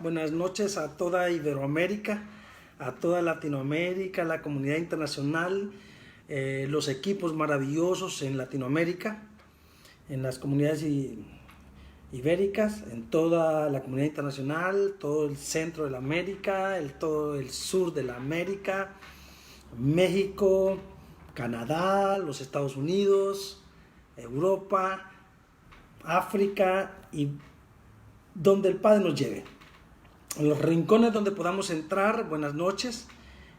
Buenas noches a toda Iberoamérica, a toda Latinoamérica, la comunidad internacional, los equipos maravillosos en Latinoamérica, en las comunidades ibéricas, en toda la comunidad internacional, todo el centro de la América, todo el sur de la América, México, Canadá, los Estados Unidos, Europa, África y donde el Padre nos lleve. En los rincones donde podamos entrar, buenas noches.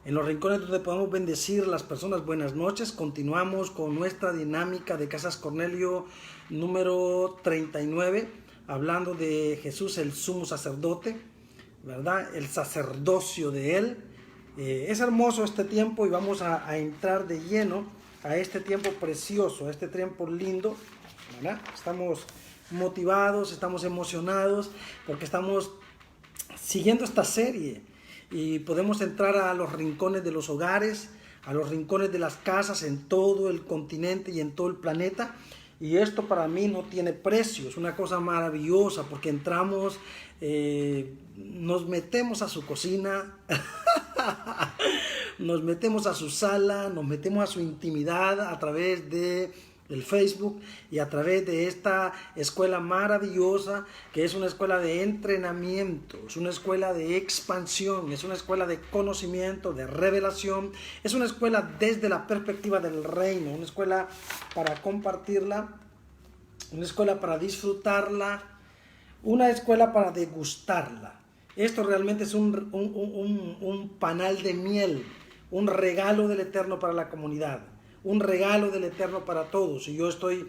En los rincones donde podamos bendecir a las personas, buenas noches. Continuamos con nuestra dinámica de Casas Cornelio número 39, hablando de Jesús, el sumo sacerdote, ¿verdad? El sacerdocio de él. Es hermoso este tiempo y vamos a entrar de lleno a este tiempo precioso, a este tiempo lindo, ¿verdad? Estamos motivados, estamos emocionados porque estamos siguiendo esta serie y podemos entrar a los rincones de los hogares, a los rincones de las casas en todo el continente y en todo el planeta. Y esto para mí no tiene precio, es una cosa maravillosa porque entramos, nos metemos a su cocina, nos metemos a su sala, nos metemos a su intimidad a través de el Facebook y a través de esta escuela maravillosa que es una escuela de entrenamiento, es una escuela de expansión, es una escuela de conocimiento, de revelación, es una escuela desde la perspectiva del reino, una escuela para compartirla, una escuela para disfrutarla, una escuela para degustarla. Esto realmente es un panal de miel, un regalo del Eterno para la comunidad, un regalo del Eterno para todos. Y yo estoy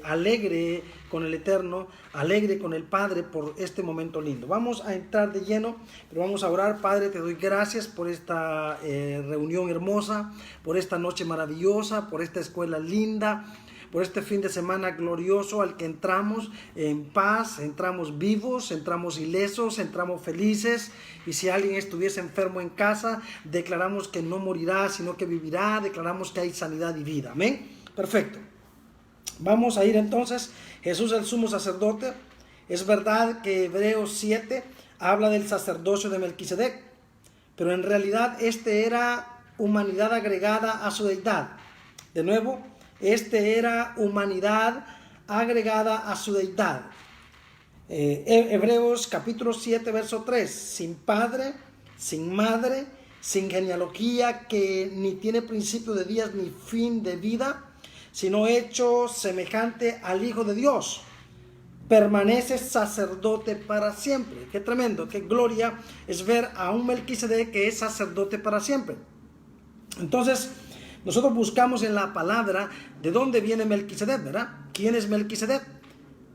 alegre con el Eterno, alegre con el Padre por este momento lindo. Vamos a entrar de lleno, pero vamos a orar. Padre, te doy gracias por esta reunión hermosa, por esta noche maravillosa, por esta escuela linda, por este fin de semana glorioso al que entramos en paz, entramos vivos, entramos ilesos, entramos felices. Y si alguien estuviese enfermo en casa, declaramos que no morirá, sino que vivirá, declaramos que hay sanidad y vida. Amén. Perfecto. Vamos a ir entonces. Jesús el sumo sacerdote. Es verdad que Hebreos 7 habla del sacerdocio de Melquisedec, pero en realidad este era humanidad agregada a su deidad. De nuevo, este era humanidad agregada a su deidad. Hebreos capítulo 7, verso 3. Sin padre, sin madre, sin genealogía, que ni tiene principio de días ni fin de vida, sino hecho semejante al Hijo de Dios. Permanece sacerdote para siempre. Qué tremendo, qué gloria es ver a un Melquisedec que es sacerdote para siempre. Entonces, nosotros buscamos en la palabra de dónde viene Melquisedec, ¿verdad? ¿Quién es Melquisedec?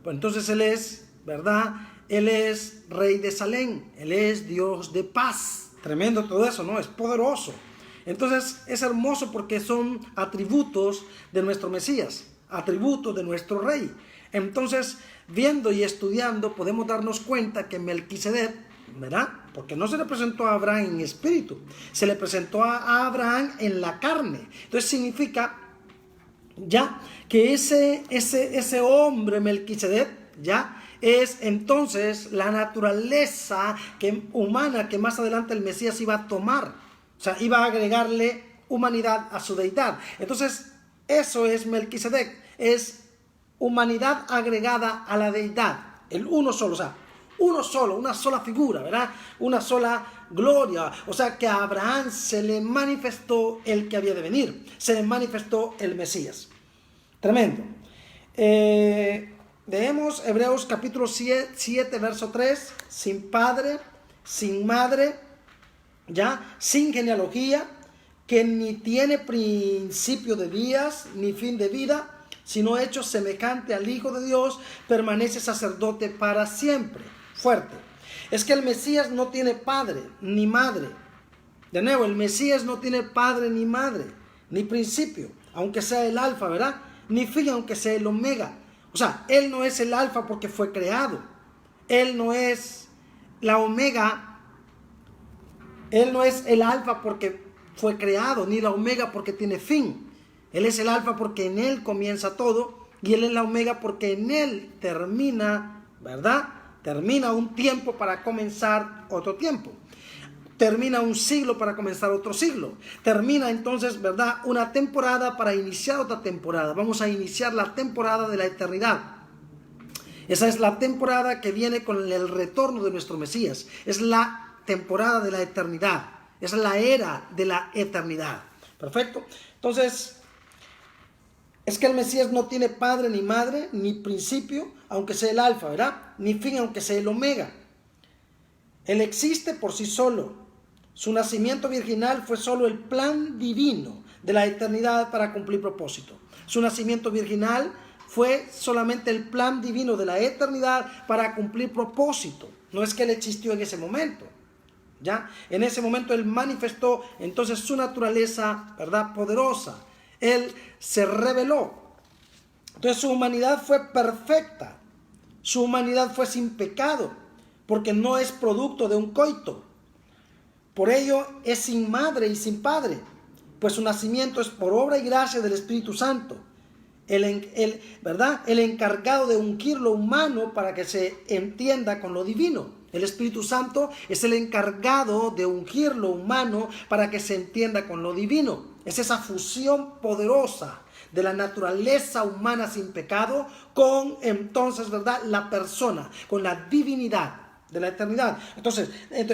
Pues entonces él es, ¿verdad? Él es rey de Salem, él es Dios de paz. Tremendo todo eso, ¿no? Es poderoso. Entonces es hermoso porque son atributos de nuestro Mesías, atributos de nuestro rey. Entonces, viendo y estudiando, podemos darnos cuenta que Melquisedec, ¿verdad? Porque no se le presentó a Abraham en espíritu, se le presentó a Abraham en la carne. Entonces significa ya que ese hombre Melquisedec ya es entonces la naturaleza humana que más adelante el Mesías iba a tomar. O sea, iba a agregarle humanidad a su deidad. Entonces, eso es Melquisedec, es humanidad agregada a la deidad, el uno solo, o sea, uno solo, una sola figura, ¿verdad? Una sola gloria. O sea que a Abraham se le manifestó el que había de venir. Se le manifestó el Mesías. Tremendo. Leemos Hebreos capítulo 7, verso 3. Sin padre, sin madre, ya, sin genealogía, que ni tiene principio de días, ni fin de vida, sino hecho semejante al Hijo de Dios, permanece sacerdote para siempre. Fuerte. Es que el Mesías no tiene padre ni madre. De nuevo, el Mesías no tiene padre ni madre, ni principio, aunque sea el alfa, ¿verdad? Ni fin, aunque sea el omega. O sea, él no es el alfa porque fue creado. Él no es la omega. Él no es el alfa porque fue creado, ni la omega porque tiene fin. Él es el alfa porque en él comienza todo, y él es la omega porque en él termina, ¿verdad? Termina un tiempo para comenzar otro tiempo. Termina un siglo para comenzar otro siglo. Termina entonces, ¿verdad?, una temporada para iniciar otra temporada. Vamos a iniciar la temporada de la eternidad. Esa es la temporada que viene con el retorno de nuestro Mesías. Es la temporada de la eternidad. Es la era de la eternidad. Perfecto. Entonces, es que el Mesías no tiene padre ni madre, ni principio, aunque sea el alfa, ¿verdad? Ni fin, aunque sea el omega. Él existe por sí solo. Su nacimiento virginal fue solo el plan divino de la eternidad para cumplir propósito. Su nacimiento virginal fue solamente el plan divino de la eternidad para cumplir propósito. No es que él existió en ese momento. ¿Ya? En ese momento él manifestó entonces su naturaleza, ¿verdad?, poderosa. Él se reveló. Entonces su humanidad fue perfecta. Su humanidad fue sin pecado, porque no es producto de un coito. Por ello es sin madre y sin padre, pues su nacimiento es por obra y gracia del Espíritu Santo. ¿Verdad?, el encargado de ungir lo humano para que se entienda con lo divino. El Espíritu Santo es el encargado de ungir lo humano para que se entienda con lo divino. Es esa fusión poderosa de la naturaleza humana sin pecado con entonces, ¿verdad?, la persona, con la divinidad de la eternidad. Entonces,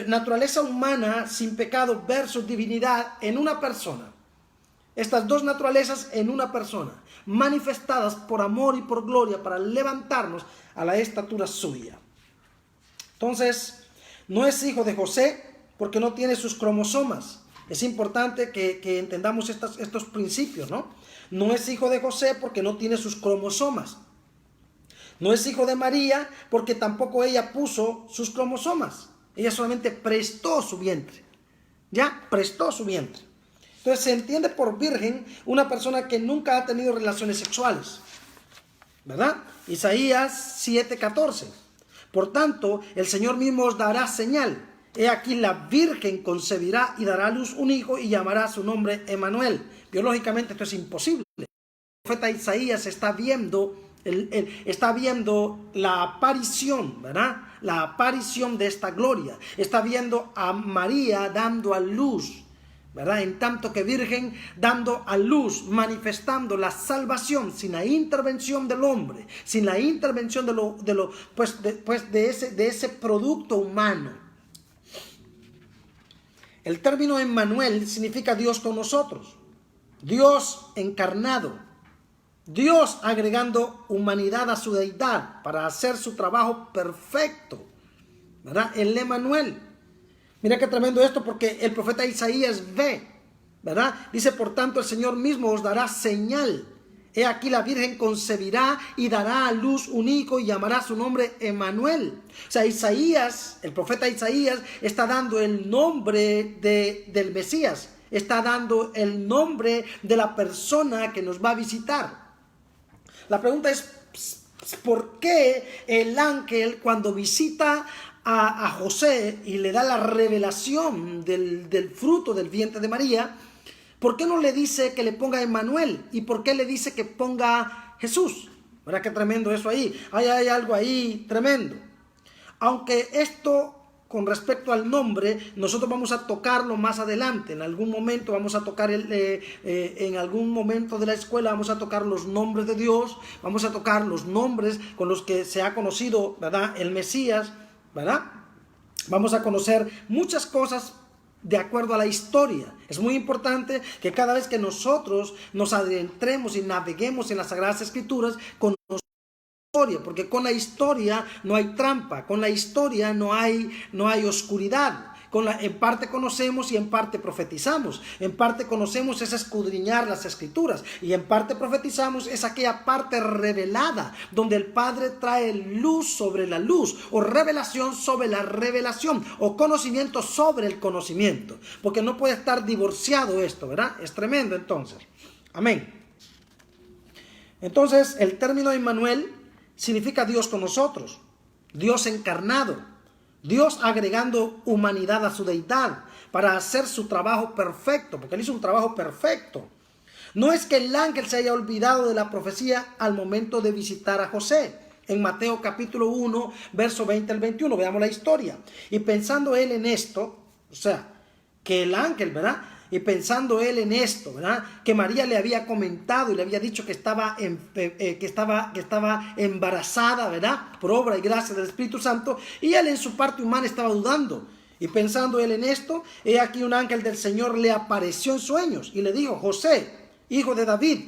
naturaleza humana sin pecado versus divinidad en una persona. Estas dos naturalezas en una persona, manifestadas por amor y por gloria para levantarnos a la estatura suya. Entonces, no es hijo de José porque no tiene sus cromosomas. Es importante que entendamos estos principios, ¿no? No es hijo de José porque no tiene sus cromosomas. No es hijo de María porque tampoco ella puso sus cromosomas. Ella solamente prestó su vientre. ¿Ya? Prestó su vientre. Entonces se entiende por virgen una persona que nunca ha tenido relaciones sexuales. ¿Verdad? Isaías 7:14. Por tanto, el Señor mismo os dará señal. He aquí la virgen concebirá y dará a luz un hijo y llamará su nombre Emmanuel. Biológicamente esto es imposible. El profeta Isaías está viendo la aparición, ¿verdad?, la aparición de esta gloria. Está viendo a María dando a luz, ¿verdad?, en tanto que virgen, dando a luz, manifestando la salvación sin la intervención del hombre, sin la intervención de ese producto humano. El término Emmanuel significa Dios con nosotros, Dios encarnado, Dios agregando humanidad a su deidad para hacer su trabajo perfecto, ¿verdad? El Emmanuel. Mira qué tremendo esto, porque el profeta Isaías ve, ¿verdad? Dice, por tanto, el Señor mismo os dará señal. He aquí la Virgen concebirá y dará a luz un hijo y llamará su nombre Emmanuel. O sea, Isaías, el profeta Isaías, está dando el nombre del Mesías. Está dando el nombre de la persona que nos va a visitar. La pregunta es, ¿por qué el ángel cuando visita a José y le da la revelación del fruto del vientre de María, ¿por qué no le dice que le ponga Emmanuel? ¿Y por qué le dice que ponga Jesús? ¿Verdad qué tremendo eso ahí? Hay algo ahí tremendo. Aunque esto, con respecto al nombre, nosotros vamos a tocarlo más adelante. En algún momento vamos a tocar, en algún momento de la escuela vamos a tocar los nombres de Dios, vamos a tocar los nombres con los que se ha conocido, ¿verdad?, el Mesías, ¿verdad? Vamos a conocer muchas cosas de acuerdo a la historia. Es muy importante que cada vez que nosotros nos adentremos y naveguemos en las Sagradas Escrituras, con historia, porque con la historia no hay trampa, con la historia no hay oscuridad. En parte conocemos y en parte profetizamos. En parte conocemos es escudriñar las Escrituras y en parte profetizamos es aquella parte revelada donde el Padre trae luz sobre la luz, o revelación sobre la revelación, o conocimiento sobre el conocimiento, porque no puede estar divorciado esto, ¿verdad? Es tremendo entonces. Amén. Entonces el término Emmanuel significa Dios con nosotros, Dios encarnado, Dios agregando humanidad a su deidad para hacer su trabajo perfecto, porque Él hizo un trabajo perfecto. No es que el ángel se haya olvidado de la profecía al momento de visitar a José. en Mateo capítulo 1, verso 20 al 21. Veamos la historia. Y pensando él en esto, o sea, que el ángel, ¿verdad? Y pensando él en esto, ¿verdad? Que María le había comentado y le había dicho que estaba embarazada, ¿verdad? Por obra y gracia del Espíritu Santo. Y él en su parte humana estaba dudando. Y pensando él en esto, he aquí un ángel del Señor le apareció en sueños y le dijo: José, hijo de David,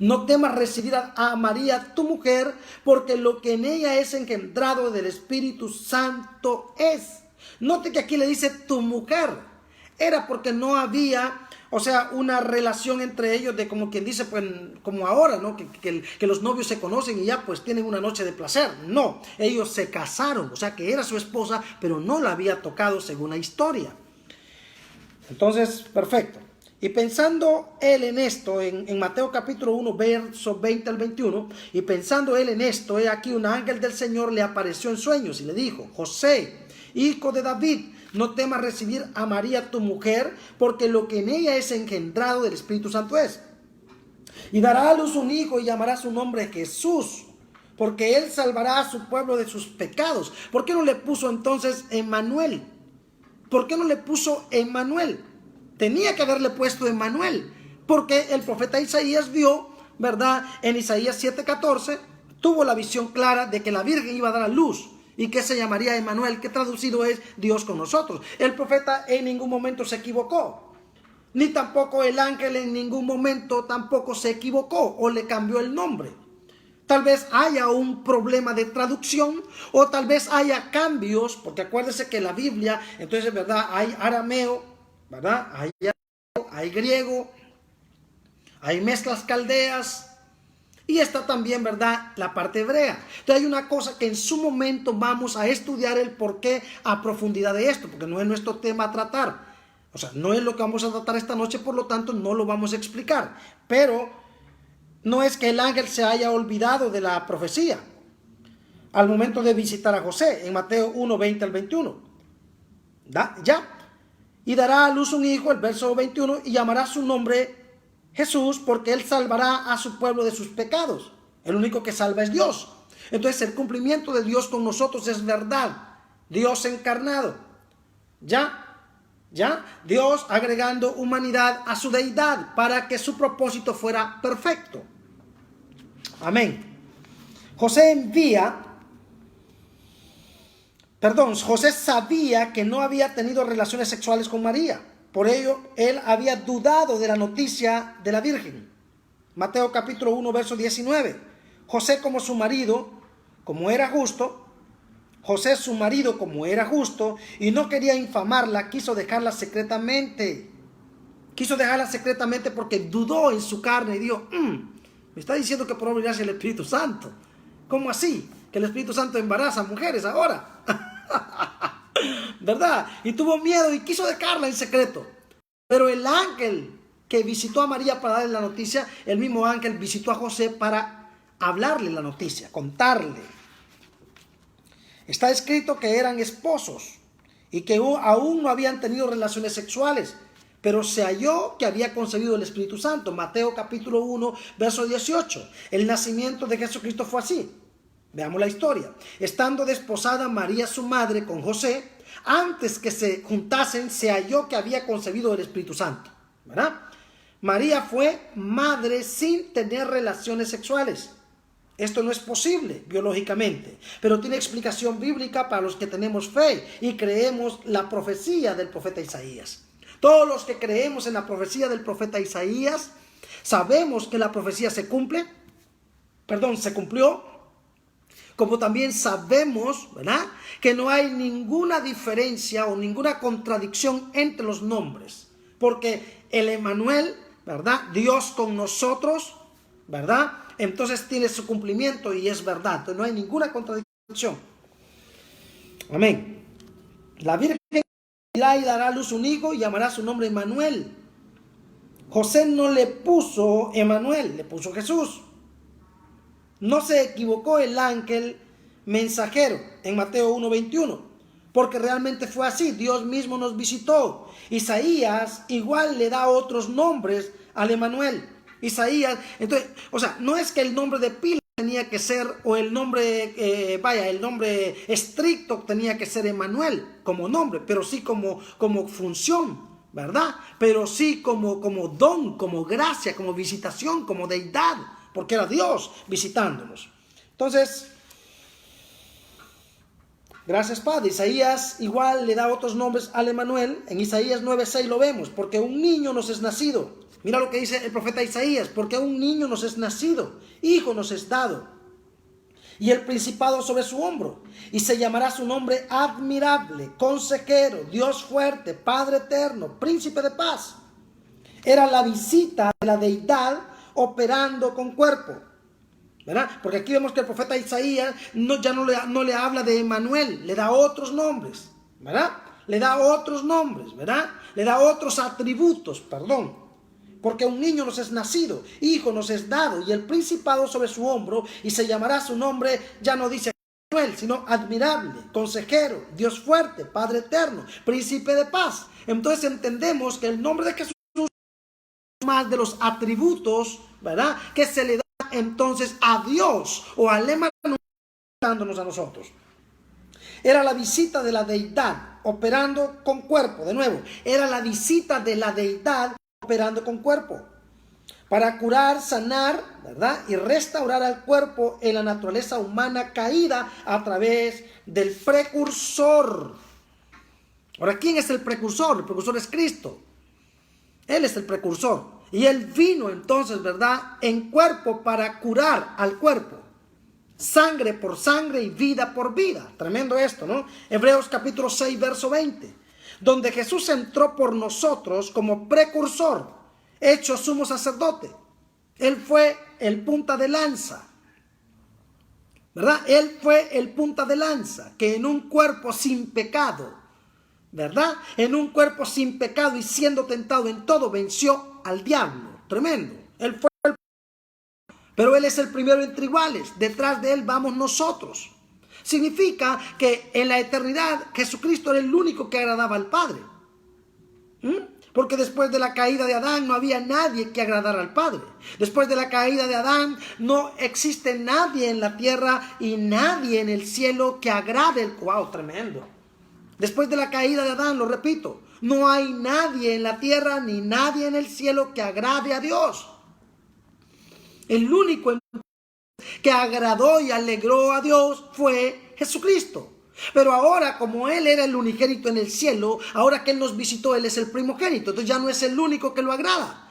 no temas recibir a María tu mujer, porque lo que en ella es engendrado del Espíritu Santo es. Note que aquí le dice tu mujer. Era porque no había, o sea, una relación entre ellos de, como quien dice, pues como ahora, ¿no? Que los novios se conocen y ya pues tienen una noche de placer. No, ellos se casaron, o sea que era su esposa, pero no la había tocado según la historia. Entonces, perfecto. Y pensando él en esto, en Mateo capítulo 1, versos 20 al 21, y pensando él en esto, he aquí un ángel del Señor le apareció en sueños y le dijo: José, hijo de David, no temas recibir a María tu mujer, porque lo que en ella es engendrado del Espíritu Santo es. Y dará a luz un hijo y llamará su nombre Jesús, porque él salvará a su pueblo de sus pecados. ¿Por qué no le puso entonces Emmanuel? ¿Por qué no le puso Emmanuel? Tenía que haberle puesto Emmanuel, porque el profeta Isaías vio, ¿verdad? En Isaías 7:14, tuvo la visión clara de que la Virgen iba a dar a luz y que se llamaría Emmanuel, que traducido es Dios con nosotros. El profeta en ningún momento se equivocó, ni tampoco el ángel en ningún momento tampoco se equivocó o le cambió el nombre. Tal vez haya un problema de traducción o tal vez haya cambios, porque acuérdense que la Biblia, entonces, ¿verdad? Hay arameo, ¿verdad? Hay griego, hay mezclas caldeas. Y está también, ¿verdad?, la parte hebrea. Entonces hay una cosa que en su momento vamos a estudiar el porqué a profundidad de esto, porque no es nuestro tema a tratar. O sea, no es lo que vamos a tratar esta noche, por lo tanto no lo vamos a explicar. Pero no es que el ángel se haya olvidado de la profecía al momento de visitar a José, en Mateo 1, 20 al 21. Ya. Y dará a luz un hijo, el verso 21, y llamará su nombre Jesús, porque él salvará a su pueblo de sus pecados. El único que salva es Dios. Entonces el cumplimiento de Dios con nosotros es verdad. Dios encarnado. Ya. Dios agregando humanidad a su deidad para que su propósito fuera perfecto. Amén. José sabía que no había tenido relaciones sexuales con María. Por ello, él había dudado de la noticia de la Virgen. Mateo capítulo 1, verso 19. José su marido, como era justo, y no quería infamarla, quiso dejarla secretamente. Porque dudó en su carne y dijo: me está diciendo que por obra y gracia del Espíritu Santo. ¿Cómo así? Que el Espíritu Santo embaraza a mujeres ahora. ¿Verdad? Y tuvo miedo y quiso dejarla en secreto. Pero el ángel que visitó a María para darle la noticia, el mismo ángel visitó a José para hablarle la noticia, contarle. Está escrito que eran esposos y que aún no habían tenido relaciones sexuales, pero se halló que había concebido el Espíritu Santo. Mateo capítulo 1, verso 18. El nacimiento de Jesucristo fue así. Veamos la historia. Estando desposada María su madre con José, antes que se juntasen, se halló que había concebido el Espíritu Santo, ¿verdad? María fue madre sin tener relaciones sexuales. Esto no es posible biológicamente, pero tiene explicación bíblica para los que tenemos fe y creemos la profecía del profeta Isaías. Todos los que creemos en la profecía del profeta Isaías, sabemos que la profecía se cumplió, como también sabemos, ¿verdad?, que no hay ninguna diferencia o ninguna contradicción entre los nombres, porque el Emmanuel, ¿verdad?, Dios con nosotros, ¿verdad?, entonces tiene su cumplimiento y es verdad. Entonces no hay ninguna contradicción. Amén. La Virgen irá y dará a luz un hijo y llamará su nombre Emmanuel. José no le puso Emmanuel, le puso Jesús. No se equivocó el ángel mensajero en Mateo 1:21, porque realmente fue así. Dios mismo nos visitó. Isaías igual le da otros nombres al Emmanuel. Isaías, entonces, o sea, no es que el nombre de pila tenía que ser, o el nombre, el nombre estricto tenía que ser Emmanuel como nombre, pero sí como función, ¿verdad? Pero sí como don, como gracia, como visitación, como deidad, porque era Dios visitándonos. Entonces, gracias, Padre. Isaías igual le da otros nombres al Emmanuel. En Isaías 9:6 lo vemos, porque un niño nos es nacido. Mira lo que dice el profeta Isaías, porque un niño nos es nacido, hijo nos es dado, y el principado sobre su hombro, y se llamará su nombre admirable, consejero, Dios fuerte, Padre eterno, príncipe de paz. Era la visita de la deidad operando con cuerpo, ¿verdad? Porque aquí vemos que el profeta Isaías ya no le habla de Emmanuel, le da otros nombres, ¿verdad? Le da otros nombres, ¿verdad? Le da otros atributos, perdón. Porque un niño nos es nacido, hijo nos es dado, y el principado sobre su hombro, y se llamará su nombre, ya no dice Emmanuel, sino admirable, consejero, Dios fuerte, Padre eterno, príncipe de paz. Entonces entendemos que el nombre de Jesús es más de los atributos, ¿verdad?, que se le da entonces a Dios o al Emmanuel dándonos a nosotros. Era la visita de la deidad operando con cuerpo. De nuevo, era la visita de la deidad operando con cuerpo, para curar, sanar, ¿verdad?, y restaurar al cuerpo en la naturaleza humana caída a través del precursor. Ahora, ¿quién es el precursor? El precursor es Cristo. Él es el precursor. Y Él vino entonces, ¿verdad?, en cuerpo para curar al cuerpo. Sangre por sangre y vida por vida. Tremendo esto, ¿no? Hebreos capítulo 6, verso 20. Donde Jesús entró por nosotros como precursor, hecho sumo sacerdote. Él fue el punta de lanza, ¿verdad? Él fue el punta de lanza que en un cuerpo sin pecado, ¿verdad? En un cuerpo sin pecado y siendo tentado en todo, venció al diablo. Tremendo. Él fue pero Él es el primero entre iguales. Detrás de Él vamos nosotros. Significa que en la eternidad Jesucristo era el único que agradaba al Padre. Porque después de la caída de Adán no había nadie que agradara al Padre. Después de la caída de Adán no existe nadie en la tierra y nadie en el cielo que agrade el... ¡Wow! Tremendo. Después de la caída de Adán, lo repito, no hay nadie en la tierra ni nadie en el cielo que agrade a Dios. El único que agradó y alegró a Dios fue Jesucristo. Pero ahora, como Él era el unigénito en el cielo, ahora que Él nos visitó, Él es el primogénito. Entonces ya no es el único que lo agrada.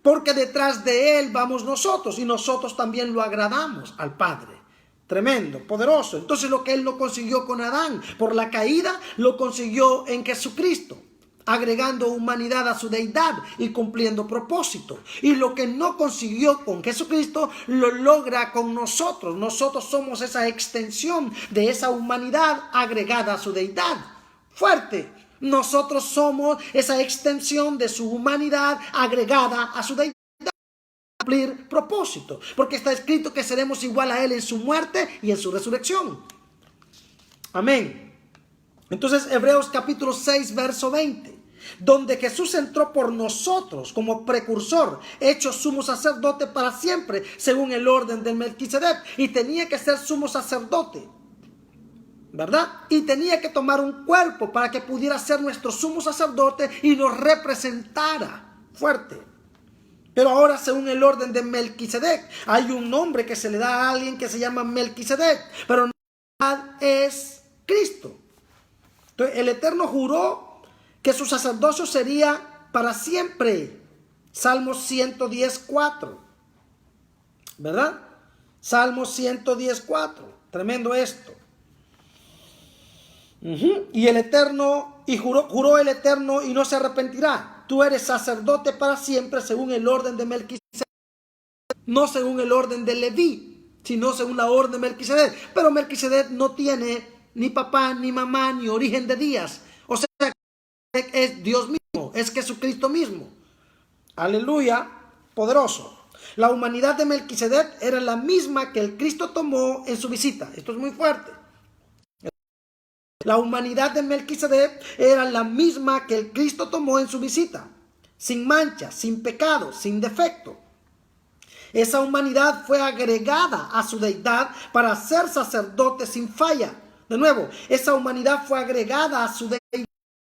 Porque detrás de Él vamos nosotros y nosotros también lo agradamos al Padre. Tremendo, poderoso. Entonces lo que Él no consiguió con Adán por la caída, lo consiguió en Jesucristo, agregando humanidad a su deidad y cumpliendo propósito. Y lo que no consiguió con Jesucristo, lo logra con nosotros. Nosotros somos esa extensión de esa humanidad agregada a su deidad. Fuerte. Nosotros somos esa extensión de su humanidad agregada a su deidad. Cumplir propósito. Porque está escrito que seremos igual a Él en su muerte y en su resurrección. Amén. Entonces, Hebreos capítulo 6, verso 20. Donde Jesús entró por nosotros como precursor, hecho sumo sacerdote para siempre, según el orden del Melquisedec. Y tenía que ser sumo sacerdote, ¿verdad? Y tenía que tomar un cuerpo para que pudiera ser nuestro sumo sacerdote y nos representara. Fuerte. Pero ahora, según el orden de Melquisedec, hay un nombre que se le da a alguien que se llama Melquisedec, pero en realidad es Cristo. Entonces, el Eterno juró que su sacerdocio sería para siempre. Salmo 110:4, ¿verdad? Salmo 110:4. Tremendo esto. Y el Eterno, y juró el Eterno y no se arrepentirá. Tú eres sacerdote para siempre según el orden de Melquisedec. No según el orden de Leví, sino según la orden de Melquisedec. Pero Melquisedec no tiene ni papá, ni mamá, ni origen de días. O sea, es Dios mismo, es Jesucristo mismo. Aleluya, poderoso. La humanidad de Melquisedec era la misma que el Cristo tomó en su visita. Esto es muy fuerte. La humanidad de Melquisedec era la misma que el Cristo tomó en su visita. Sin mancha, sin pecado, sin defecto. Esa humanidad fue agregada a su deidad para ser sacerdote sin falla. De nuevo, esa humanidad fue agregada a su deidad.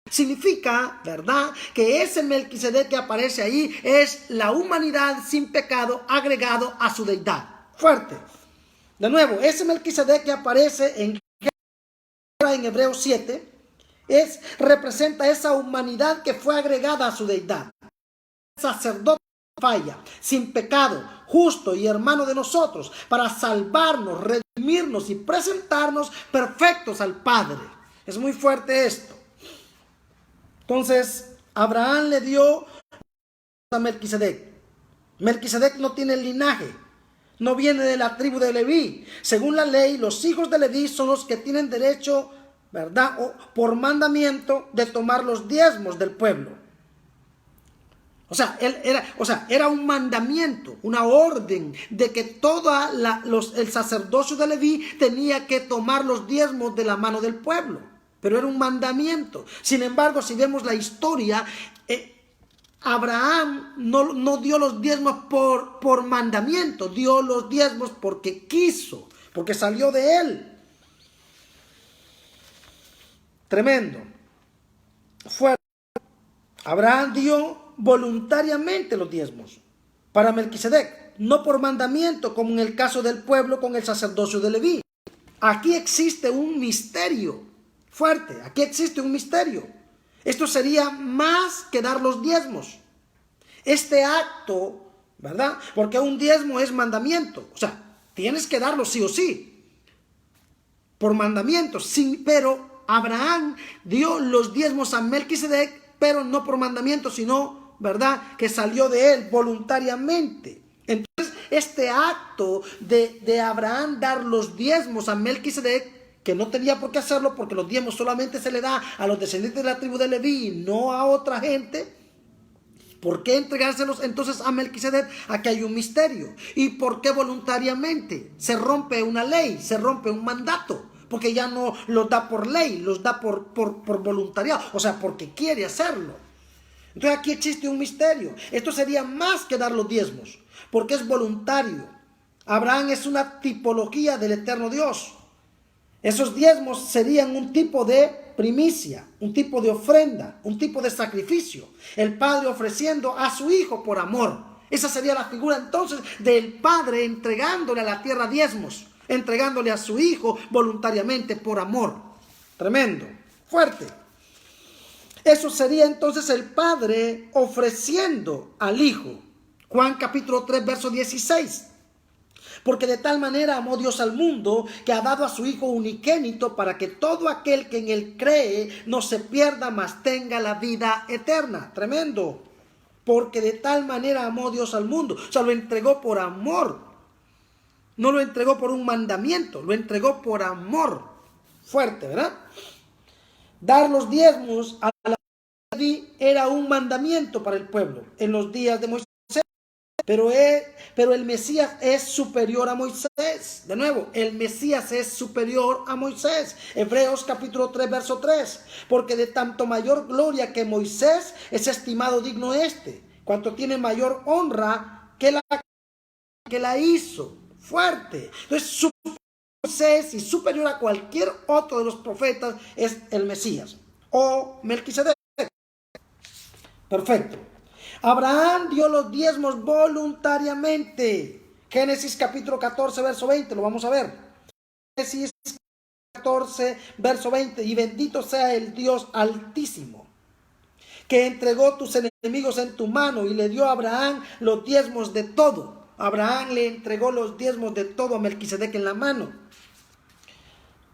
Significa, ¿verdad?, que ese Melquisedec que aparece ahí es la humanidad sin pecado agregado a su deidad. Fuerte. De nuevo, ese Melquisedec que aparece en Hebreos 7 representa esa humanidad que fue agregada a su deidad. Sacerdote sin falla, sin pecado, justo y hermano de nosotros, para salvarnos, redimirnos y presentarnos perfectos al Padre. Es muy fuerte esto. Entonces, Abraham le dio a Melquisedec. Melquisedec no tiene linaje, no viene de la tribu de Leví. Según la ley, los hijos de Leví son los que tienen derecho, ¿verdad?, o por mandamiento de tomar los diezmos del pueblo. Era un mandamiento, una orden de que el sacerdocio de Leví tenía que tomar los diezmos de la mano del pueblo. Pero era un mandamiento. Sin embargo, si vemos la historia, Abraham no dio los diezmos por mandamiento, dio los diezmos porque quiso, porque salió de él. Tremendo. Abraham dio voluntariamente los diezmos para Melquisedec, no por mandamiento, como en el caso del pueblo con el sacerdocio de Leví. Aquí existe un misterio fuerte, aquí existe un misterio. Esto sería más que dar los diezmos. Este acto, ¿verdad? Porque un diezmo es mandamiento, o sea, tienes que darlo sí o sí, por mandamiento, sí, pero Abraham dio los diezmos a Melquisedec, pero no por mandamiento, sino, ¿verdad?, que salió de él voluntariamente. Entonces, este acto de Abraham dar los diezmos a Melquisedec, que no tenía por qué hacerlo porque los diezmos solamente se le da a los descendientes de la tribu de Leví, no a otra gente. ¿Por qué entregárselos entonces a Melquisedec? Aquí hay un misterio. ¿Y por qué voluntariamente? Se rompe una ley, se rompe un mandato, porque ya no los da por ley, los da por voluntariado, o sea, porque quiere hacerlo. Entonces aquí existe un misterio. Esto sería más que dar los diezmos, porque es voluntario. Abraham es una tipología del eterno Dios. Esos diezmos serían un tipo de primicia, un tipo de ofrenda, un tipo de sacrificio. El padre ofreciendo a su hijo por amor. Esa sería la figura entonces del padre entregándole a la tierra diezmos, entregándole a su hijo voluntariamente por amor. Tremendo, fuerte. Eso sería entonces el padre ofreciendo al hijo. Juan capítulo 3, verso 16. Porque de tal manera amó Dios al mundo, que ha dado a su Hijo unigénito, para que todo aquel que en él cree no se pierda, mas tenga la vida eterna. Tremendo. Porque de tal manera amó Dios al mundo. O sea, lo entregó por amor. No lo entregó por un mandamiento, lo entregó por amor. Fuerte, ¿verdad? Dar los diezmos a la era un mandamiento para el pueblo en los días de Moisés. Pero el Mesías es superior a Moisés. De nuevo, el Mesías es superior a Moisés. Hebreos capítulo 3, verso 3. Porque de tanto mayor gloria que Moisés es estimado digno cuanto tiene mayor honra que la hizo. Fuerte. Entonces, superior a Moisés y superior a cualquier otro de los profetas es el Mesías. O Melquisedec. Perfecto. Abraham dio los diezmos voluntariamente. Génesis capítulo 14, verso 20, lo vamos a ver. Génesis 14, verso 20. Y bendito sea el Dios altísimo, que entregó tus enemigos en tu mano, y le dio a Abraham los diezmos de todo. Abraham le entregó los diezmos de todo a Melquisedec en la mano.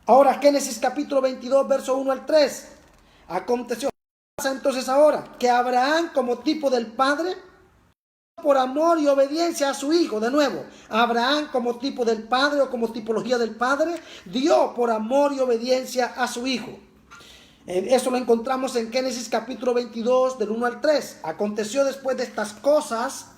Ahora, Génesis capítulo 22, verso 1 al 3. Aconteció entonces ahora que Abraham, como tipo del padre, por amor y obediencia a su hijo, de nuevo, Abraham como tipo del padre o como tipología del padre, dio por amor y obediencia a su hijo. Eso lo encontramos en Génesis capítulo 22 del 1 al 3. Aconteció después de estas cosas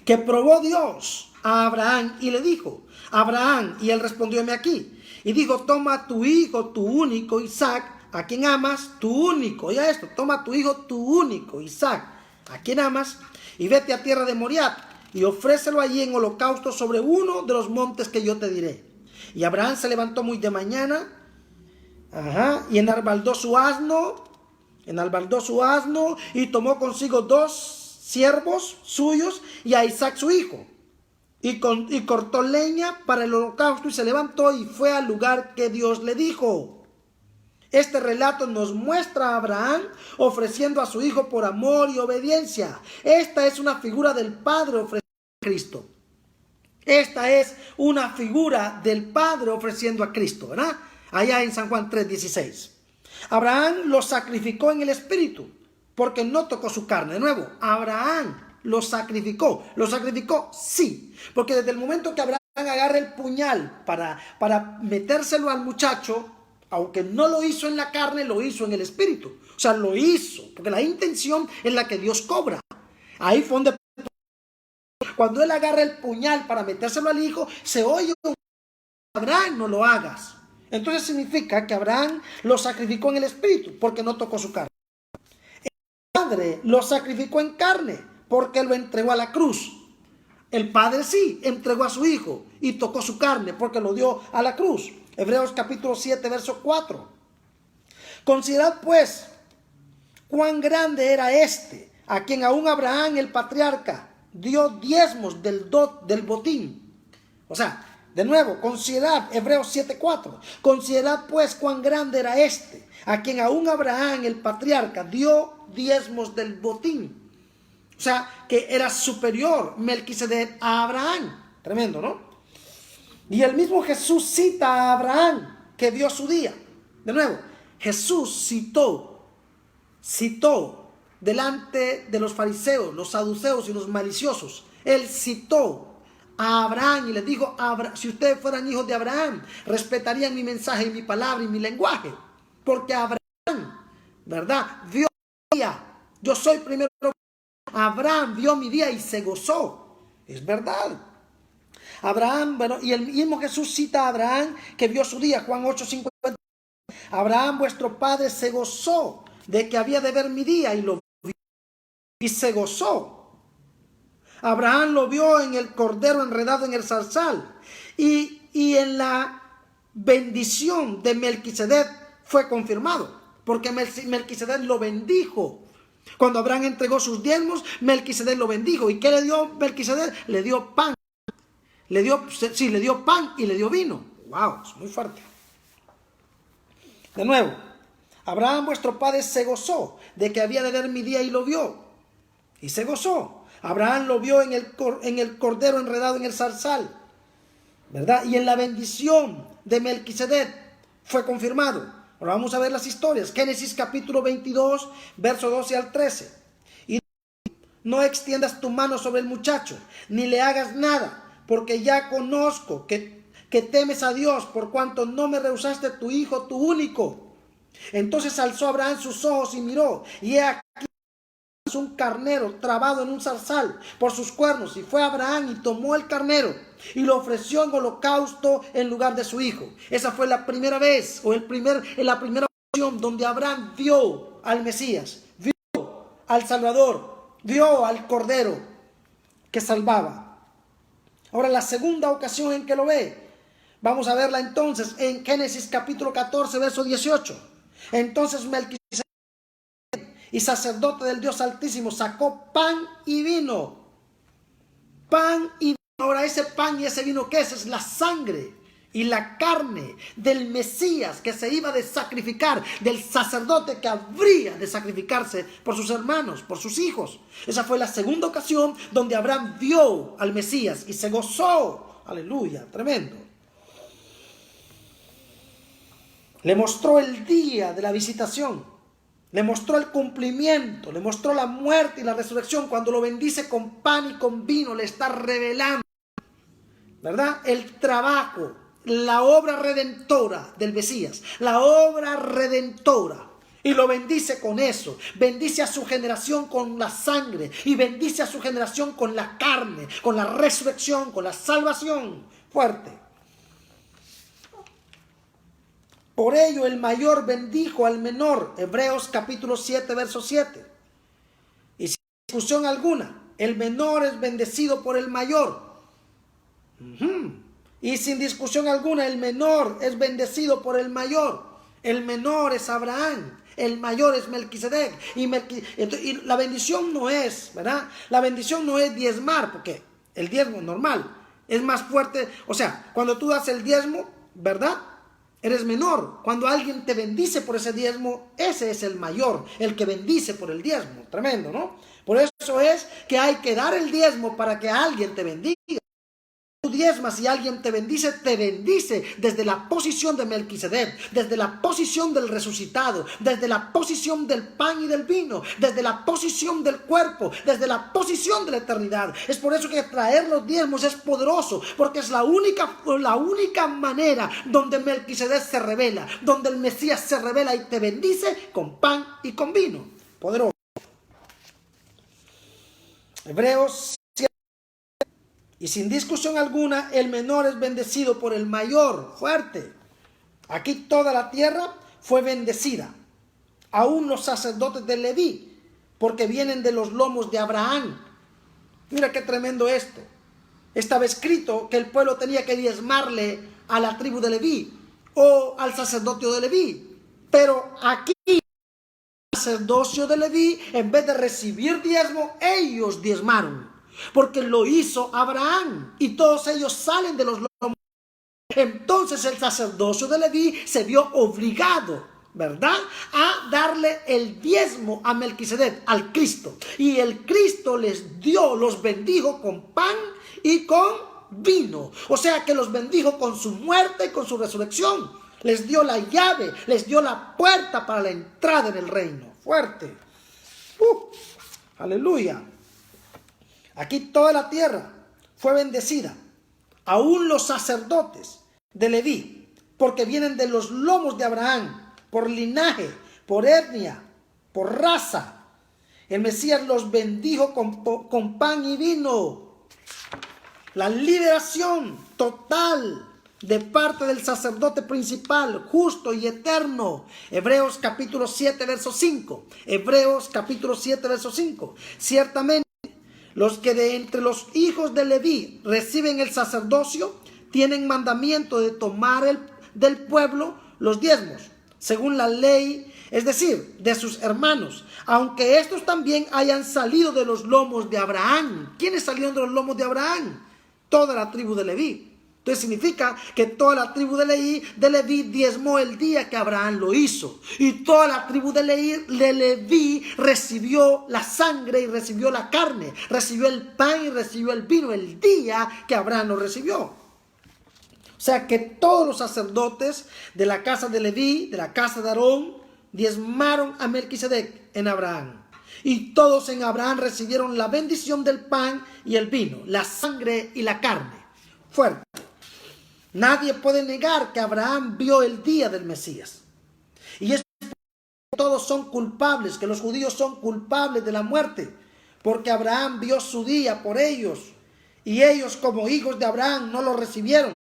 que probó Dios a Abraham y le dijo: Abraham, y él respondió: heme aquí. Y dijo: toma tu hijo, tu único Isaac, a quien amas, tu único. Oiga esto: toma tu hijo, tu único Isaac, a quien amas, y vete a tierra de Moriah, y ofrécelo allí en holocausto sobre uno de los montes que yo te diré. Y Abraham se levantó muy de mañana, y enarbaldó su asno, y tomó consigo 2 siervos suyos y a Isaac su hijo. Y cortó leña para el holocausto y se levantó y fue al lugar que Dios le dijo. Este relato nos muestra a Abraham ofreciendo a su hijo por amor y obediencia. Esta es una figura del Padre ofreciendo a Cristo. Esta es una figura del Padre ofreciendo a Cristo, ¿verdad? Allá en San Juan 3:16. Abraham lo sacrificó en el espíritu porque no tocó su carne. De nuevo, Abraham lo sacrificó. ¿Lo sacrificó? Sí. Porque desde el momento que Abraham agarra el puñal para metérselo al muchacho, aunque no lo hizo en la carne, lo hizo en el espíritu. O sea, lo hizo, porque la intención es la que Dios cobra. Ahí fue donde, cuando él agarra el puñal para metérselo al hijo, se oye un Abraham, no lo hagas. Entonces significa que Abraham lo sacrificó en el espíritu, porque no tocó su carne. El Padre lo sacrificó en carne, porque lo entregó a la cruz. El Padre sí entregó a su hijo y tocó su carne, porque lo dio a la cruz. Hebreos capítulo 7, verso 4. Considerad pues cuán grande era este, a quien aún Abraham el patriarca dio diezmos del botín. O sea, de nuevo, considerad, Hebreos 7:4. Considerad pues cuán grande era este, a quien aún Abraham el patriarca dio diezmos del botín. O sea, que era superior Melquisedec a Abraham. Tremendo, ¿no? Y el mismo Jesús cita a Abraham, que vio su día. De nuevo, Jesús citó delante de los fariseos, los saduceos y los maliciosos. Él citó a Abraham y les dijo: si ustedes fueran hijos de Abraham, respetarían mi mensaje y mi palabra y mi lenguaje. Porque Abraham, ¿verdad?, vio mi día. Yo soy primero. Abraham vio mi día y se gozó. Es verdad. Abraham, bueno, y el mismo Jesús cita a Abraham que vio su día, Juan 8:50. Abraham, vuestro padre, se gozó de que había de ver mi día y lo vio y se gozó. Abraham lo vio en el cordero enredado en el zarzal y en la bendición de Melquisedec fue confirmado, porque Melquisedec lo bendijo. Cuando Abraham entregó sus diezmos, Melquisedec lo bendijo. ¿Y qué le dio Melquisedec? Le dio pan. Le dio pan y le dio vino. Wow, es muy fuerte. De nuevo, Abraham, vuestro padre, se gozó de que había de ver mi día y lo vio. Y se gozó. Abraham lo vio en el cordero enredado en el zarzal, ¿verdad? Y en la bendición de Melquisedec fue confirmado. Ahora vamos a ver las historias. Génesis capítulo 22, verso 12 al 13. Y no extiendas tu mano sobre el muchacho, ni le hagas nada, porque ya conozco que temes a Dios, por cuanto no me rehusaste tu hijo, tu único. Entonces alzó Abraham sus ojos y miró, y he aquí un carnero trabado en un zarzal por sus cuernos, y fue Abraham y tomó el carnero y lo ofreció en holocausto en lugar de su hijo. Esa fue la primera vez, o la primera ocasión donde Abraham vio al Mesías, vio al Salvador, vio al Cordero que salvaba. Ahora, la segunda ocasión en que lo ve, vamos a verla entonces en Génesis capítulo 14, verso 18. Entonces Melquisedec, y sacerdote del Dios Altísimo, sacó pan y vino. Pan y vino. Ahora, ese pan y ese vino, ¿qué es? Es la sangre y la carne del Mesías que se iba de sacrificar, del sacerdote que habría de sacrificarse por sus hermanos, por sus hijos. Esa fue la segunda ocasión donde Abraham vio al Mesías y se gozó. Aleluya, tremendo. Le mostró el día de la visitación, le mostró el cumplimiento, le mostró la muerte y la resurrección. Cuando lo bendice con pan y con vino, le está revelando, ¿verdad?, el trabajo, la obra redentora del Mesías, la obra redentora. Y lo bendice con eso. Bendice a su generación con la sangre y bendice a su generación con la carne, con la resurrección, con la salvación. Fuerte. Por ello el mayor bendijo al menor. Hebreos capítulo 7, verso 7. Y sin discusión alguna, el menor es bendecido por el mayor. Y sin discusión alguna, el menor es bendecido por el mayor. El menor es Abraham, el mayor es Melquisedec. Y la bendición no es, ¿verdad? La bendición no es diezmar, porque el diezmo normal es más fuerte. O sea, cuando tú das el diezmo, ¿verdad? Eres menor. Cuando alguien te bendice por ese diezmo, ese es el mayor, el que bendice por el diezmo. Tremendo, ¿no? Por eso es que hay que dar el diezmo para que alguien te bendiga. Tú diezmas y alguien te bendice desde la posición de Melquisedec, desde la posición del resucitado, desde la posición del pan y del vino, desde la posición del cuerpo, desde la posición de la eternidad. Es por eso que traer los diezmos es poderoso, porque es la única manera donde Melquisedec se revela, donde el Mesías se revela y te bendice con pan y con vino. Poderoso. Hebreos. Y sin discusión alguna, el menor es bendecido por el mayor. Fuerte. Aquí toda la tierra fue bendecida. Aún los sacerdotes de Leví, porque vienen de los lomos de Abraham. Mira qué tremendo esto. Estaba escrito que el pueblo tenía que diezmarle a la tribu de Leví o al sacerdocio de Leví. Pero aquí, el sacerdocio de Leví, en vez de recibir diezmo, ellos diezmaron. Porque lo hizo Abraham y todos ellos salen de los lomos. Entonces el sacerdocio de Leví se vio obligado, ¿verdad?, a darle el diezmo a Melquisedec, al Cristo. Y el Cristo los bendijo con pan y con vino. O sea que los bendijo con su muerte y con su resurrección. Les dio la llave, les dio la puerta para la entrada en el reino. Fuerte. Aleluya. Aquí toda la tierra fue bendecida, aún los sacerdotes de Leví, porque vienen de los lomos de Abraham, por linaje, por etnia, por raza. El Mesías los bendijo con pan y vino. La liberación total de parte del sacerdote principal, justo y eterno. Hebreos capítulo 7, verso 5. Hebreos capítulo 7, verso 5. Ciertamente, los que de entre los hijos de Leví reciben el sacerdocio tienen mandamiento de tomar del pueblo los diezmos, según la ley, es decir, de sus hermanos, aunque estos también hayan salido de los lomos de Abraham. ¿Quiénes salieron de los lomos de Abraham? Toda la tribu de Leví. Entonces significa que toda la tribu de Leví diezmó el día que Abraham lo hizo. Y toda la tribu de Leví recibió la sangre y recibió la carne, recibió el pan y recibió el vino el día que Abraham lo recibió. O sea que todos los sacerdotes de la casa de Leví, de la casa de Aarón, diezmaron a Melquisedec en Abraham. Y todos en Abraham recibieron la bendición del pan y el vino, la sangre y la carne. Fuerte. Nadie puede negar que Abraham vio el día del Mesías. Y es que todos son culpables, que los judíos son culpables de la muerte, porque Abraham vio su día por ellos. Y ellos, como hijos de Abraham, no lo recibieron.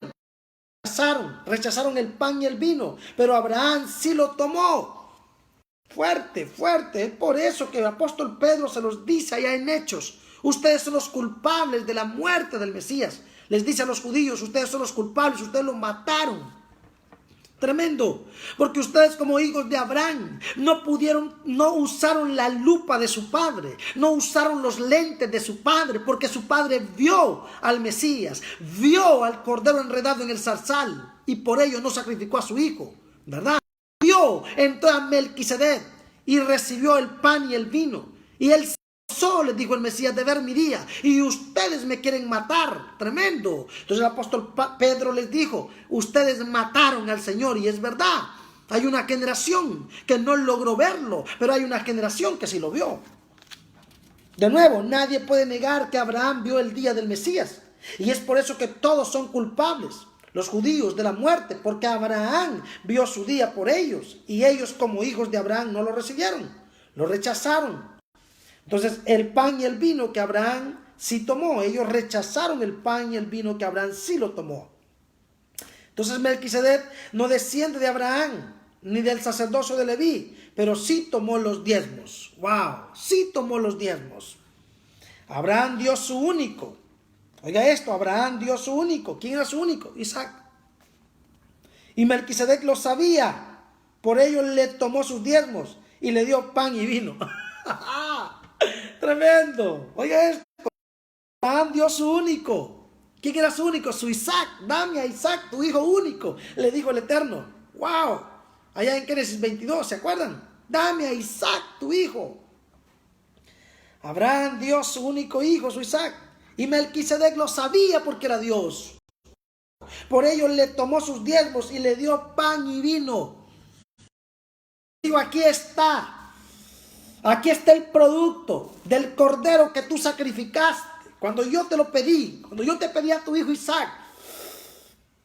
Rechazaron el pan y el vino, pero Abraham sí lo tomó. Fuerte, fuerte. Es por eso que el apóstol Pedro se los dice allá en Hechos. Ustedes son los culpables de la muerte del Mesías. Les dice a los judíos, ustedes son los culpables, ustedes lo mataron. Tremendo, porque ustedes como hijos de Abraham no usaron la lupa de su padre, no usaron los lentes de su padre, porque su padre vio al Mesías, vio al cordero enredado en el zarzal y por ello no sacrificó a su hijo, ¿verdad? Vio, entró a Melquisedec y recibió el pan y el vino y él solo les dijo el Mesías de ver mi día y ustedes me quieren matar. Tremendo. Entonces el apóstol Pedro les dijo, ustedes mataron al Señor y es verdad. Hay una generación que no logró verlo, pero hay una generación que sí lo vio. De nuevo, nadie puede negar que Abraham vio el día del Mesías y es por eso que todos son culpables, los judíos, de la muerte, porque Abraham vio su día por ellos y ellos como hijos de Abraham no lo recibieron, lo rechazaron. Entonces, el pan y el vino que Abraham sí tomó, ellos rechazaron el pan y el vino que Abraham sí lo tomó. Entonces, Melquisedec no desciende de Abraham, ni del sacerdocio de Leví, pero sí tomó los diezmos. ¡Wow! Sí tomó los diezmos. Abraham dio su único. Oiga esto, Abraham dio su único. ¿Quién era su único? Isaac. Y Melquisedec lo sabía. Por ello le tomó sus diezmos y le dio pan y vino. Tremendo. Oiga esto. Abraham dio su único. ¿Quién era su único? Su Isaac. Dame a Isaac, tu hijo único, le dijo el Eterno. ¡Wow! Allá en Génesis 22, ¿se acuerdan? Dame a Isaac, tu hijo. Abraham dio su único hijo, su Isaac. Y Melquisedec lo sabía porque era Dios. Por ello le tomó sus diezmos y le dio pan y vino. Digo, aquí está. Aquí está el producto del cordero que tú sacrificaste. Cuando yo te lo pedí, cuando yo te pedí a tu hijo Isaac,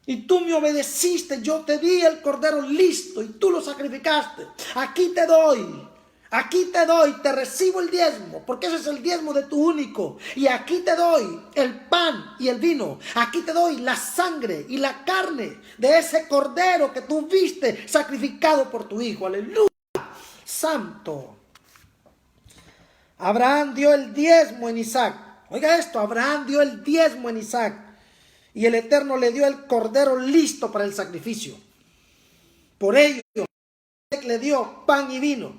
y tú me obedeciste, yo te di el cordero listo y tú lo sacrificaste. Aquí te doy, te recibo el diezmo, porque ese es el diezmo de tu único. Y aquí te doy el pan y el vino. Aquí te doy la sangre y la carne de ese cordero que tú viste sacrificado por tu hijo. Aleluya, santo. Abraham dio el diezmo en Isaac. Oiga esto, Abraham dio el diezmo en Isaac. Y el Eterno le dio el cordero listo para el sacrificio. Por ello, le dio pan y vino.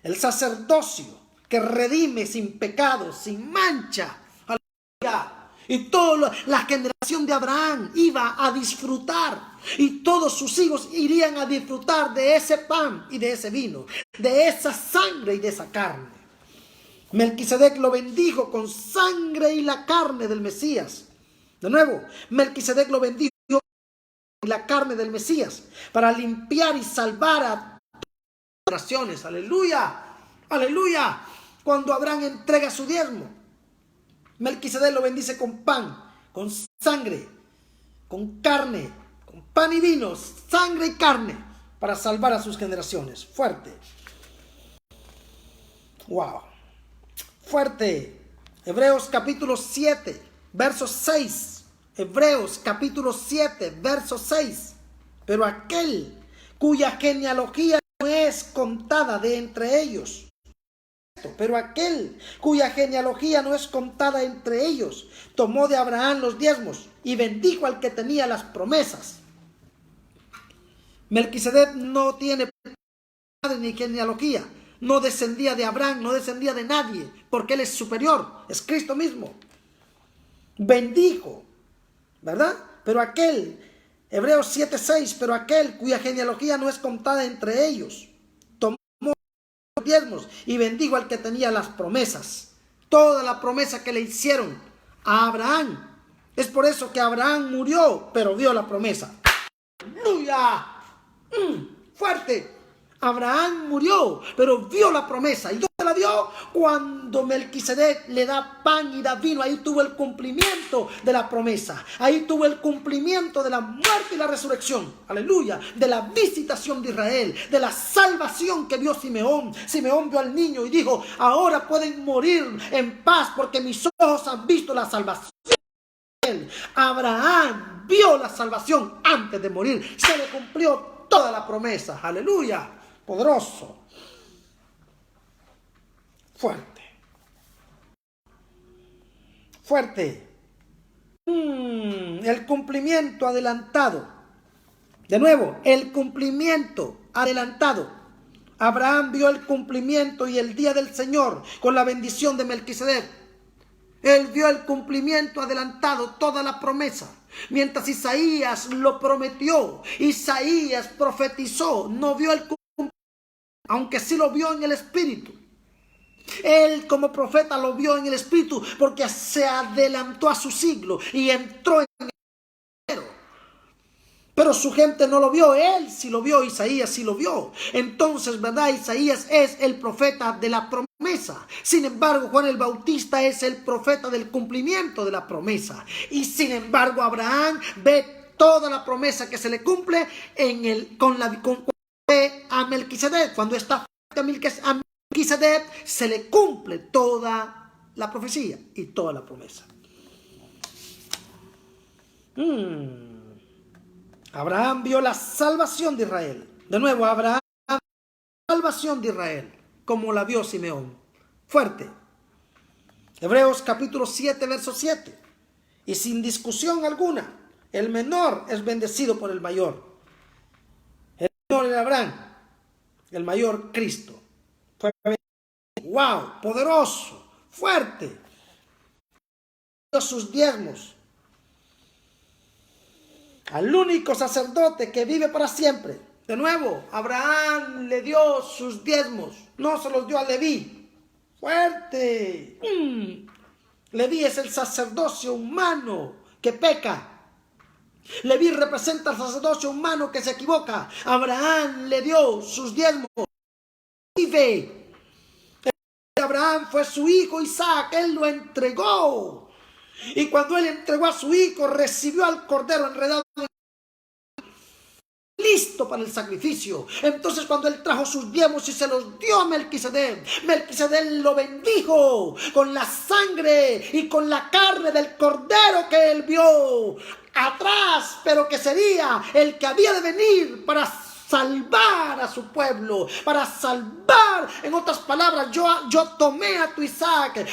El sacerdocio que redime sin pecado, sin mancha. Aleluya. Y toda la generación de Abraham iba a disfrutar. Y todos sus hijos irían a disfrutar de ese pan y de ese vino. De esa sangre y de esa carne. Melquisedec lo bendijo con sangre y la carne del Mesías. De nuevo, Melquisedec lo bendijo con la carne del Mesías para limpiar y salvar a todas las naciones. Aleluya, aleluya. Cuando Abraham entrega su diezmo, Melquisedec lo bendice con pan, con sangre, con carne, con pan y vino, sangre y carne, para salvar a sus generaciones. Fuerte. Wow. Fuerte. Hebreos capítulo 7, verso 6. Hebreos capítulo 7, verso 6. Pero aquel cuya genealogía no es contada de entre ellos. Pero aquel cuya genealogía no es contada entre ellos, tomó de Abraham los diezmos y bendijo al que tenía las promesas. Melquisedec no tiene padre ni genealogía. No descendía de Abraham, no descendía de nadie, porque él es superior, es Cristo mismo. Bendijo, ¿verdad? Pero aquel, Hebreos 7:6, pero aquel cuya genealogía no es contada entre ellos, tomó los diezmos y bendijo al que tenía las promesas. Toda la promesa que le hicieron a Abraham. Es por eso que Abraham murió, pero vio la promesa. ¡Aleluya! Fuerte. Abraham murió, pero vio la promesa. ¿Y dónde la vio? Cuando Melquisedec le da pan y da vino. Ahí tuvo el cumplimiento de la promesa. Ahí tuvo el cumplimiento de la muerte y la resurrección. Aleluya. De la visitación de Israel. De la salvación que vio Simeón. Simeón vio al niño y dijo: ahora pueden morir en paz porque mis ojos han visto la salvación. Abraham vio la salvación antes de morir. Se le cumplió toda la promesa. Aleluya. Poderoso. Fuerte. Fuerte. El cumplimiento adelantado. De nuevo, el cumplimiento adelantado. Abraham vio el cumplimiento y el día del Señor con la bendición de Melquisedec. Él vio el cumplimiento adelantado, toda la promesa. Mientras Isaías lo prometió, Isaías profetizó, no vio el cumplimiento, aunque sí lo vio en el Espíritu. Él como profeta lo vio en el Espíritu porque se adelantó a su siglo y entró en el primero. Pero su gente no lo vio, él sí lo vio, Isaías sí lo vio. Entonces, ¿verdad? Isaías es el profeta de la promesa. Sin embargo, Juan el Bautista es el profeta del cumplimiento de la promesa. Y sin embargo, Abraham ve toda la promesa que se le cumple a Melquisedec. Cuando está a Melquisedec se le cumple toda la profecía y toda la promesa. Abraham vio la salvación de Israel. De nuevo, Abraham vio la salvación de Israel como la vio Simeón. Fuerte. Hebreos capítulo 7, verso 7. Y sin discusión alguna, el menor es bendecido por el mayor. El menor era Abraham, el mayor Cristo. Fue wow, poderoso, fuerte. Dio sus diezmos al único sacerdote que vive para siempre. De nuevo, Abraham le dio sus diezmos, no se los dio a Leví. Fuerte. Leví es el sacerdocio humano que peca. Leví representa al sacerdocio humano que se equivoca. Abraham le dio sus diezmos. Vive. Abraham fue su hijo Isaac, él lo entregó. Y cuando él entregó a su hijo, recibió al cordero enredado, listo para el sacrificio. Entonces cuando él trajo sus diezmos y se los dio a Melquisedec, Melquisedec lo bendijo con la sangre y con la carne del cordero que él vio atrás, pero que sería el que había de venir para salvar a su pueblo, para salvar. En otras palabras, yo tomé a tu Isaac,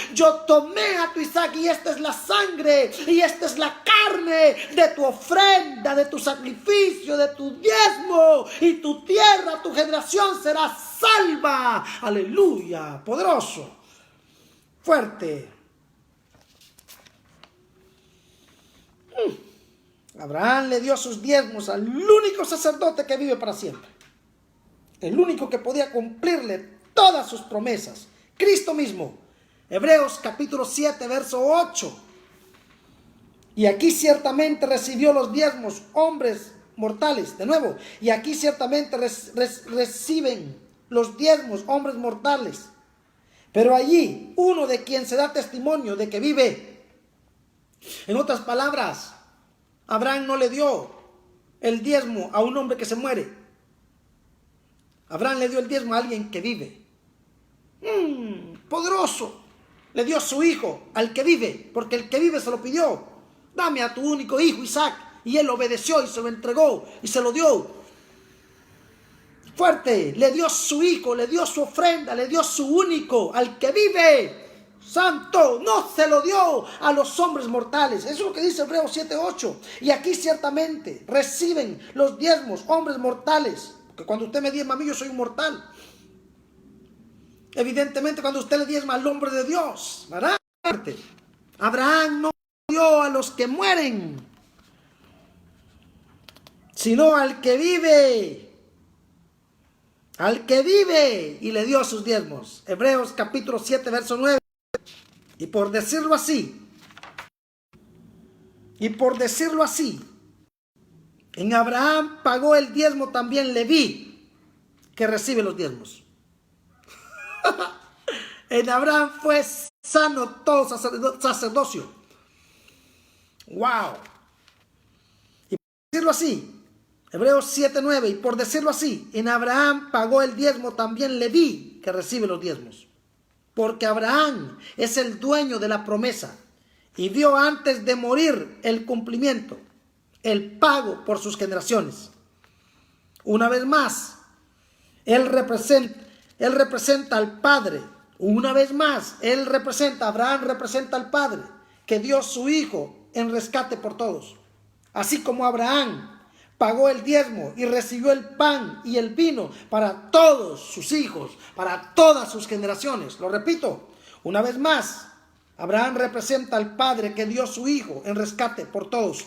y esta es la sangre y esta es la carne de tu ofrenda, de tu sacrificio, de tu diezmo, y tu tierra, tu generación será salva. Aleluya, poderoso, fuerte. Abraham le dio sus diezmos al único sacerdote que vive para siempre. El único que podía cumplirle todas sus promesas. Cristo mismo. Hebreos capítulo 7, verso 8. Y aquí ciertamente recibió los diezmos hombres mortales. De nuevo. Y aquí ciertamente reciben los diezmos hombres mortales. Pero allí uno de quien se da testimonio de que vive. En otras palabras, Abraham no le dio el diezmo a un hombre que se muere. Abraham le dio el diezmo a alguien que vive. Poderoso. Le dio su hijo al que vive, porque el que vive se lo pidió. Dame a tu único hijo Isaac. Y él obedeció y se lo entregó y se lo dio. Fuerte. Le dio su hijo, le dio su ofrenda, le dio su único al que vive. Santo, no se lo dio a los hombres mortales. Eso es lo que dice Hebreos 7:8. Y aquí ciertamente reciben los diezmos hombres mortales. Porque cuando usted me diezma a mí, yo soy un mortal. Evidentemente, cuando usted le diezma al hombre de Dios, ¿verdad? Abraham no dio a los que mueren, sino al que vive. Al que vive, y le dio sus diezmos. Hebreos capítulo 7, verso 9. Y por decirlo así, en Abraham pagó el diezmo también Leví, que recibe los diezmos. En Abraham fue sano todo sacerdocio. Wow. Y por decirlo así, Hebreos 7:9, y por decirlo así, en Abraham pagó el diezmo también Leví, que recibe los diezmos. Porque Abraham es el dueño de la promesa y vio antes de morir el cumplimiento, el pago por sus generaciones. Una vez más, él representa al Padre. Una vez más, Abraham representa al Padre, que dio su Hijo en rescate por todos. Así como Abraham pagó el diezmo y recibió el pan y el vino para todos sus hijos, para todas sus generaciones. Lo repito, una vez más, Abraham representa al Padre que dio su Hijo en rescate por todos.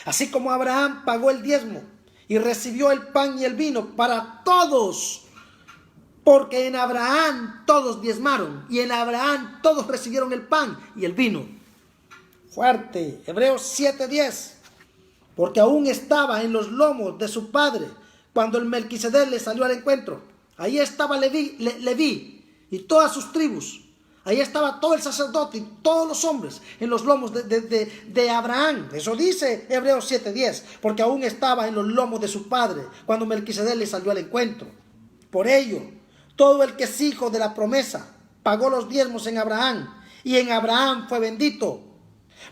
Así como Abraham pagó el diezmo y recibió el pan y el vino para todos, porque en Abraham todos diezmaron y en Abraham todos recibieron el pan y el vino. Fuerte, Hebreos 7:10. Porque aún estaba en los lomos de su padre cuando el Melquisedec le salió al encuentro. Ahí estaba Leví y todas sus tribus. Ahí estaba todo el sacerdote y todos los hombres en los lomos de Abraham. Eso dice Hebreos 7:10. Porque aún estaba en los lomos de su padre cuando Melquisedec le salió al encuentro. Por ello, todo el que es hijo de la promesa pagó los diezmos en Abraham y en Abraham fue bendito.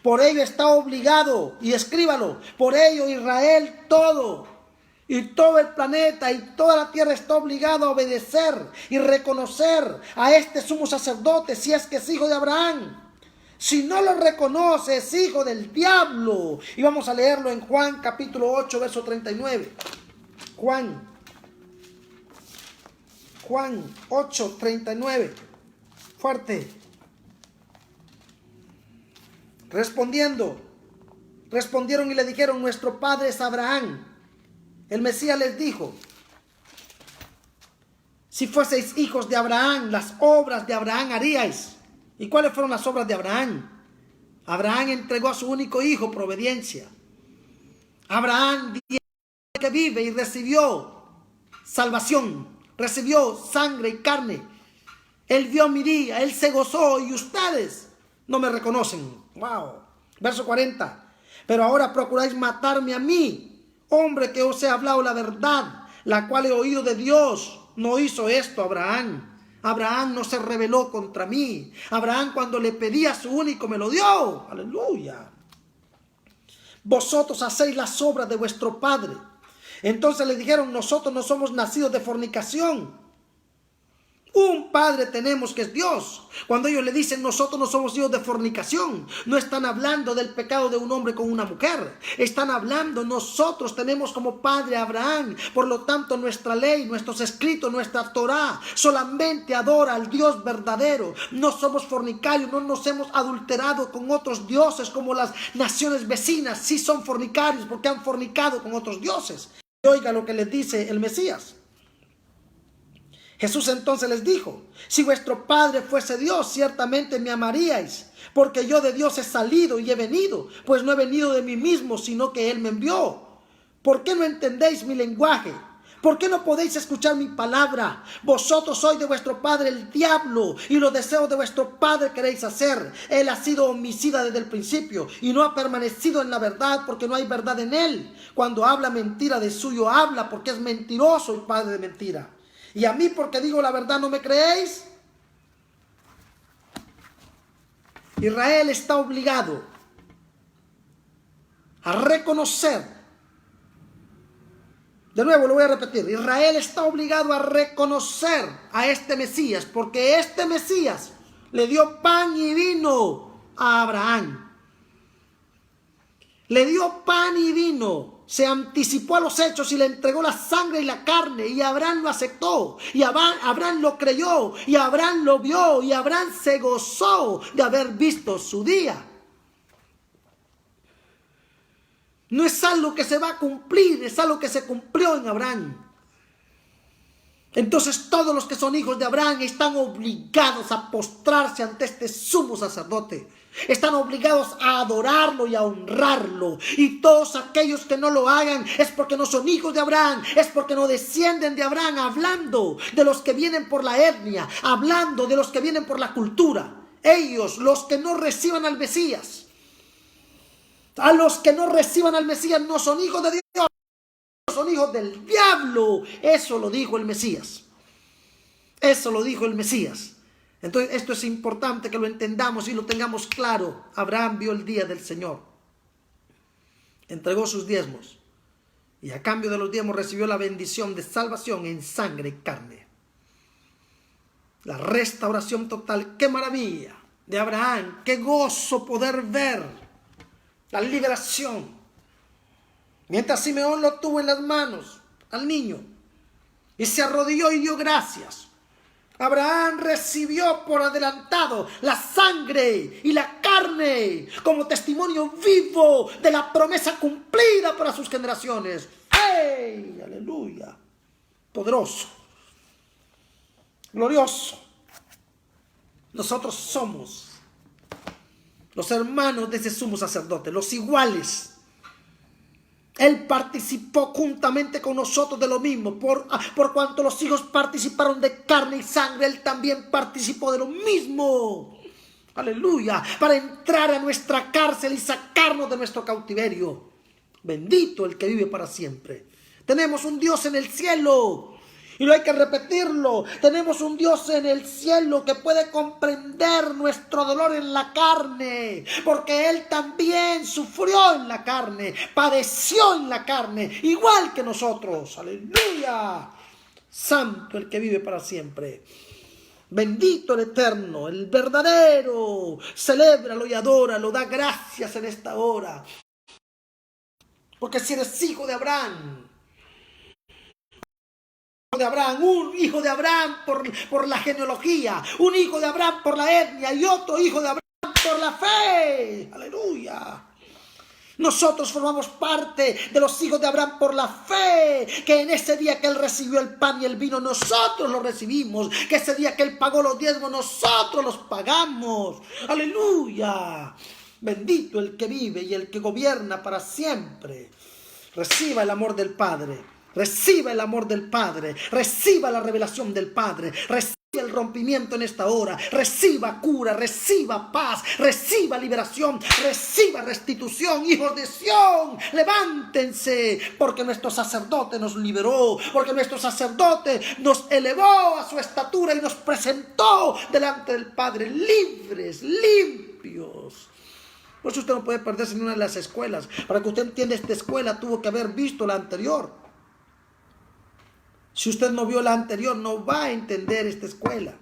Por ello está obligado, y escríbalo, por ello Israel todo Y todo el planeta y toda la tierra está obligado a obedecer y reconocer a este sumo sacerdote si es que es hijo de Abraham. Si no lo reconoce, es hijo del diablo. Y vamos a leerlo en Juan capítulo 8, verso 39. Juan 8, 39. Fuerte. Respondieron y le dijeron: nuestro padre es Abraham. El Mesías les dijo: si fueseis hijos de Abraham, las obras de Abraham haríais. ¿Y cuáles fueron las obras de Abraham? Abraham entregó a su único hijo por obediencia. Abraham que vive y recibió salvación, recibió sangre y carne. Él vio mi día, él se gozó, y ustedes no me reconocen. Wow. Verso 40. Pero ahora procuráis matarme a mí, hombre que os he hablado la verdad, la cual he oído de Dios. No hizo esto Abraham. Abraham no se rebeló contra mí. Abraham, cuando le pedí a su único, me lo dio. Aleluya. Vosotros hacéis las obras de vuestro padre. Entonces le dijeron: nosotros no somos nacidos de fornicación. Un padre tenemos, que es Dios. Cuando ellos le dicen nosotros no somos hijos de fornicación, no están hablando del pecado de un hombre con una mujer. Están hablando, nosotros tenemos como padre a Abraham. Por lo tanto, nuestra ley, nuestros escritos, nuestra Torá solamente adora al Dios verdadero. No somos fornicarios, no nos hemos adulterado con otros dioses como las naciones vecinas. Sí son fornicarios porque han fornicado con otros dioses. Y oiga lo que les dice el Mesías. Jesús entonces les dijo: si vuestro Padre fuese Dios, ciertamente me amaríais, porque yo de Dios he salido y he venido, pues no he venido de mí mismo, sino que Él me envió. ¿Por qué no entendéis mi lenguaje? ¿Por qué no podéis escuchar mi palabra? Vosotros sois de vuestro padre el diablo, y los deseos de vuestro padre queréis hacer. Él ha sido homicida desde el principio, y no ha permanecido en la verdad, porque no hay verdad en él. Cuando habla mentira, de suyo habla, porque es mentiroso y padre de mentira. Y a mí, porque digo la verdad, ¿no me creéis? Israel está obligado a reconocer. De nuevo lo voy a repetir. Israel está obligado a reconocer a este Mesías, porque este Mesías le dio pan y vino a Abraham. Le dio pan y vino. Se anticipó a los hechos y le entregó la sangre y la carne, y Abraham lo aceptó, y Abraham lo creyó, y Abraham lo vio, y Abraham se gozó de haber visto su día. No es algo que se va a cumplir, es algo que se cumplió en Abraham. Entonces todos los que son hijos de Abraham están obligados a postrarse ante este sumo sacerdote. Están obligados a adorarlo y a honrarlo. Y todos aquellos que no lo hagan es porque no son hijos de Abraham, es porque no descienden de Abraham, hablando de los que vienen por la etnia, hablando de los que vienen por la cultura. Ellos, los que no reciban al Mesías, a los que no reciban al Mesías, no son hijos de Dios, son hijos del diablo. Eso lo dijo el Mesías. Eso lo dijo el Mesías. Entonces esto es importante que lo entendamos y lo tengamos claro. Abraham vio el día del Señor. Entregó sus diezmos. Y a cambio de los diezmos recibió la bendición de salvación en sangre y carne. La restauración total. ¡Qué maravilla de Abraham! ¡Qué gozo poder ver la liberación! Mientras Simeón lo tuvo en las manos al niño y se arrodilló y dio gracias, Abraham recibió por adelantado la sangre y la carne como testimonio vivo de la promesa cumplida para sus generaciones. ¡Hey! ¡Aleluya! Poderoso, glorioso. Nosotros somos los hermanos de ese sumo sacerdote, los iguales. Él participó juntamente con nosotros de lo mismo. Por cuanto los hijos participaron de carne y sangre, Él también participó de lo mismo. Aleluya. Para entrar a nuestra cárcel y sacarnos de nuestro cautiverio. Bendito el que vive para siempre. Tenemos un Dios en el cielo. Y no hay que repetirlo. Tenemos un Dios en el cielo que puede comprender nuestro dolor en la carne. Porque Él también sufrió en la carne. Padeció en la carne. Igual que nosotros. Aleluya. Santo el que vive para siempre. Bendito el eterno, el verdadero. Celébralo y adóralo. Da gracias en esta hora. Porque si eres hijo de Abraham, un hijo de Abraham por la genealogía, un hijo de Abraham por la etnia y otro hijo de Abraham por la fe. Aleluya. Nosotros formamos parte de los hijos de Abraham por la fe, que en ese día que Él recibió el pan y el vino, nosotros lo recibimos, que ese día que Él pagó los diezmos, nosotros los pagamos. Aleluya. Bendito el que vive y el que gobierna para siempre. Reciba el amor del Padre. Reciba el amor del Padre, reciba la revelación del Padre, reciba el rompimiento en esta hora, reciba cura, reciba paz, reciba liberación, reciba restitución. Hijos de Sión, levántense, porque nuestro sacerdote nos liberó, porque nuestro sacerdote nos elevó a su estatura y nos presentó delante del Padre libres, limpios. Por eso usted no puede perderse en una de las escuelas. Para que usted entienda esta escuela, tuvo que haber visto la anterior. Si usted no vio la anterior, no va a entender esta escuela.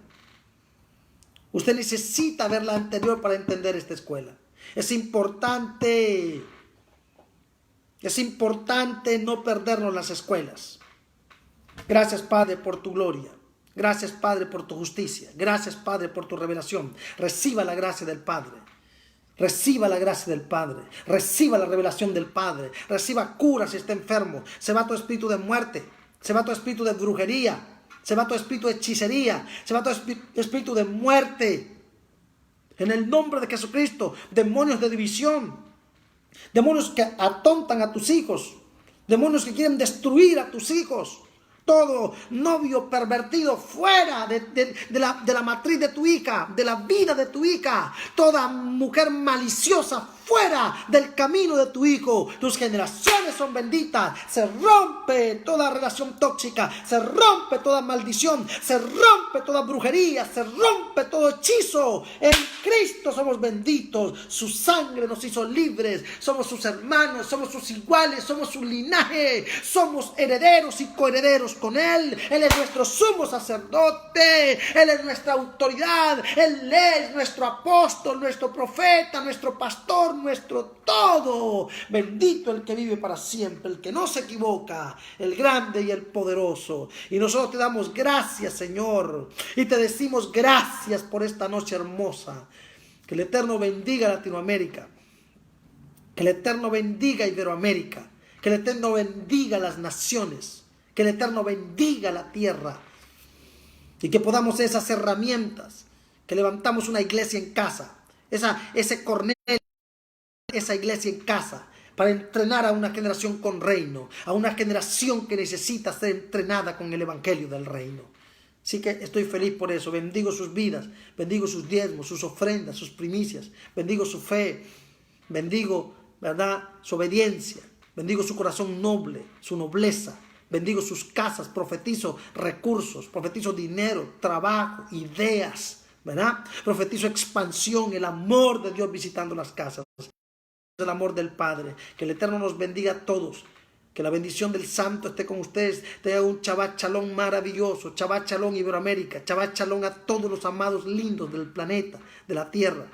Usted necesita ver la anterior para entender esta escuela. Es importante no perdernos las escuelas. Gracias, Padre, por tu gloria. Gracias, Padre, por tu justicia. Gracias, Padre, por tu revelación. Reciba la gracia del Padre. Reciba la gracia del Padre. Reciba la revelación del Padre. Reciba cura si está enfermo. Se va tu espíritu de muerte. Se va tu espíritu de brujería. Se va tu espíritu de hechicería. Se va tu espíritu de muerte. En el nombre de Jesucristo. Demonios de división. Demonios que atontan a tus hijos. Demonios que quieren destruir a tus hijos. Todo novio pervertido fuera de la matriz de tu hija, de la vida de tu hija. Toda mujer maliciosa fuera del camino de tu hijo. Tus generaciones son benditas. Se rompe toda relación tóxica. Se rompe toda maldición. Se rompe toda brujería. Se rompe todo hechizo. En Cristo somos benditos. Su sangre nos hizo libres. Somos sus hermanos. Somos sus iguales. Somos su linaje. Somos herederos y coherederos con Él. Él es nuestro sumo sacerdote. Él es nuestra autoridad. Él es nuestro apóstol, nuestro profeta, nuestro pastor, nuestro todo. Bendito el que vive para siempre, el que no se equivoca, el grande y el poderoso. Y nosotros te damos gracias, Señor, y te decimos gracias por esta noche hermosa. Que el Eterno bendiga Latinoamérica, que el Eterno bendiga Iberoamérica, que el Eterno bendiga las naciones, que el Eterno bendiga la tierra, y que podamos esas herramientas, que levantamos una iglesia en casa, ese Cornelio, esa iglesia en casa, para entrenar a una generación con reino, a una generación que necesita ser entrenada con el evangelio del reino. Así que estoy feliz por eso. Bendigo sus vidas, bendigo sus diezmos, sus ofrendas, sus primicias, bendigo su fe, bendigo, ¿verdad?, su obediencia, bendigo su corazón noble, su nobleza, bendigo sus casas, profetizo recursos, profetizo dinero, trabajo, ideas, ¿verdad? Profetizo expansión, el amor de Dios visitando las casas. El amor del Padre. Que el Eterno nos bendiga a todos. Que la bendición del Santo esté con ustedes. Tengan un Shabbat Shalom maravilloso. Shabbat Shalom Iberoamérica. Shabbat Shalom a todos los amados lindos del planeta, de la tierra.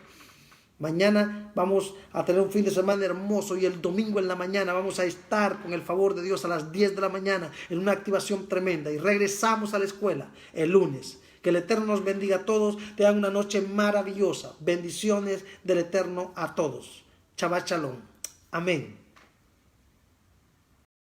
Mañana vamos a tener un fin de semana hermoso y el domingo en la mañana vamos a estar con el favor de Dios a las 10 de la mañana en una activación tremenda y regresamos a la escuela el lunes. Que el Eterno nos bendiga a todos. Tengan una noche maravillosa. Bendiciones del Eterno a todos. Shabbat Shalom. Amén.